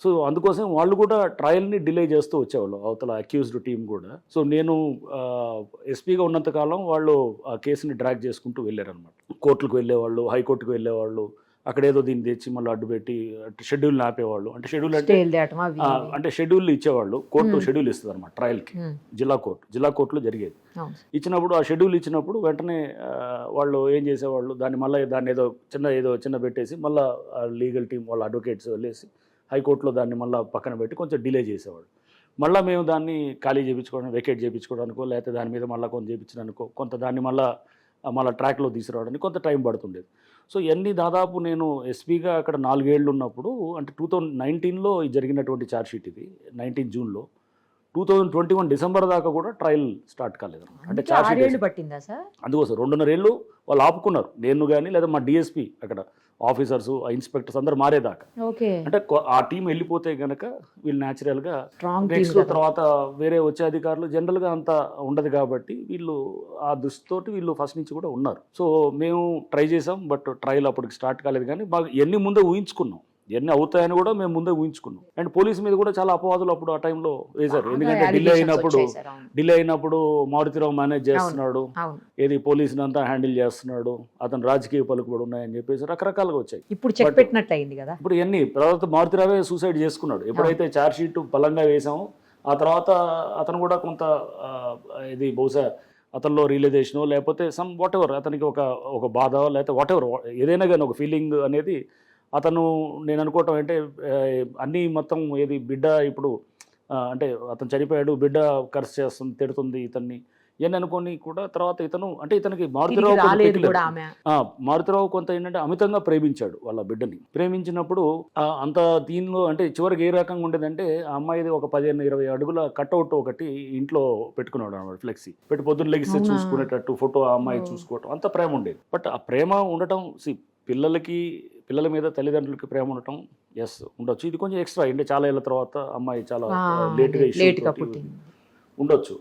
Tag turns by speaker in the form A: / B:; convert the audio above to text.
A: So అందుకోసం వాళ్ళు కూడా ట్రయల్ని డిలే చేస్తూ వచ్చేవాళ్ళు అవతల అక్యూజ్డ్ టీం కూడా. సో నేను ఎస్పీగా ఉన్నంతకాలం వాళ్ళు ఆ కేసుని డ్రాగ్ చేసుకుంటూ వెళ్ళారనమాట. కోర్టులకు వెళ్ళేవాళ్ళు, హైకోర్టుకు వెళ్ళేవాళ్ళు, అక్కడేదో దీన్ని తెచ్చి మళ్ళీ అడ్డుపెట్టి షెడ్యూల్ని ఆపేవాళ్ళు. అంటే షెడ్యూల్ అంటే షెడ్యూల్ ఇచ్చేవాళ్ళు, కోర్టు షెడ్యూల్ ఇస్తుంది అనమాట ట్రయల్కి. జిల్లా కోర్టులో జరిగేది. ఇచ్చినప్పుడు ఆ షెడ్యూల్ ఇచ్చినప్పుడు వెంటనే వాళ్ళు ఏం చేసేవాళ్ళు, దాన్ని ఏదో చిన్న పెట్టేసి మళ్ళీ లీగల్ టీం వాళ్ళ అడ్వకేట్స్ వెళ్ళేసి హైకోర్టులో దాన్ని మళ్ళీ పక్కన పెట్టి కొంచెం డిలే చేసేవాళ్ళు. మళ్ళీ మేము దాన్ని ఖాళీ చేయించుకోవడానికి, వెకేట్ చేయించుకోవడానికో, లేకపోతే దాని మీద మళ్ళీ కొంత చేయించడానికో, కొంత దాన్ని మళ్ళీ ట్రాక్లో తీసుకురావడానికి కొంత టైం పడుతుండేది. సో ఇవన్నీ దాదాపు నేను ఎస్పీగా అక్కడ 4 ఏళ్ళు ఉన్నప్పుడు, అంటే 2019లో జరిగినటువంటి ఛార్జ్షీట్ ఇది, 19 జూన్లో. 2021 డిసెంబర్ దాకా కూడా ట్రయల్ స్టార్ట్ కాలేదు. అంటే ఛార్జ్షీట్
B: పట్టిందా సార్?
A: అందుకోసం 2.5 ఏళ్ళు వాళ్ళు ఆపుకున్నారు, నేను కానీ లేదా మా డిఎస్పీ అక్కడ ఆఫీసర్స్, ఇన్స్పెక్టర్స్ అందరు మారేదాకా. అంటే ఆ టీం వెళ్ళిపోతే కనుక వీళ్ళు న్యాచురల్గా నెక్స్ట్ తర్వాత వేరే వచ్చే అధికారులు జనరల్గా అంత ఉండదు కాబట్టి వీళ్ళు ఆ దృష్టితోటి వీళ్ళు ఫస్ట్ నుంచి కూడా ఉన్నారు. సో మేము ట్రై చేసాం, బట్ ట్రయల్ అప్పటికి స్టార్ట్ కాలేదు. కానీ బాగా ఎన్ని ముందే ఊహించుకున్నాం, ఎన్ని అవుతాయని కూడా మేము ముందే ఊహించుకున్నాం. అండ్ పోలీస్ మీద కూడా చాలా అపవాదులు అప్పుడు ఆ టైంలో వేశారు. ఎందుకంటే డిలే అయినప్పుడు మారుతిరావు మేనేజ్ చేస్తున్నాడు, ఏది పోలీసుని అంతా హ్యాండిల్ చేస్తున్నాడు, అతను రాజకీయ పలుకుబడి ఉన్నాయని చెప్పేసి రకరకాలుగా వచ్చాయి.
B: ఇప్పుడు చెక్ పెట్టినట్టు అయింది కదా.
A: ఇప్పుడు ఎన్ని తర్వాత మారుతిరావే సూసైడ్ చేసుకున్నాడు. ఎప్పుడైతే ఛార్జ్ షీట్ బలంగా వేసామో ఆ తర్వాత అతను కూడా కొంత ఇది బహుశా అతనిలో రియలైజేషనో లేకపోతే సమ్ వాట్ ఎవర్, అతనికి ఒక బాధ లేకపోతే వాట్ ఎవర్ ఏదైనా కానీ ఒక ఫీలింగ్ అనేది అతను, నేను అనుకోవటం అంటే అన్నీ మొత్తం ఏది బిడ్డ ఇప్పుడు అంటే అతను చనిపోయాడు, బిడ్డ కర్స్ చేస్తుంది, తిడుతుంది ఇతన్ని, ఇవన్నీ అనుకోని కూడా తర్వాత ఇతనికి మారుతిరావు కొంత ఏంటంటే అమితంగా ప్రేమించాడు వాళ్ళ బిడ్డని. ప్రేమించినప్పుడు అంత దీనిలో అంటే చివరికి ఏ రకంగా ఉండేదంటే ఆ అమ్మాయిది ఒక 15-20 అడుగుల కట్అవుట్ ఒకటి ఇంట్లో పెట్టుకున్నాడు అన్నమాట, ఫ్లెక్సీ పెట్టి పొద్దున్న లెగిస్తే చూసుకునేటట్టు ఫోటో ఆ అమ్మాయి చూసుకోవటం, అంత ప్రేమ ఉండేది. బట్ ఆ ప్రేమ ఉండటం పిల్లల మీద తల్లిదండ్రులకి ప్రేమ ఉండటం ఎస్ ఉండొచ్చు. ఇది కొంచెం ఎక్స్ట్రా, అంటే చాలా ఏళ్ళ తర్వాత అమ్మాయి చాలా లేట్గా ఉండొచ్చు.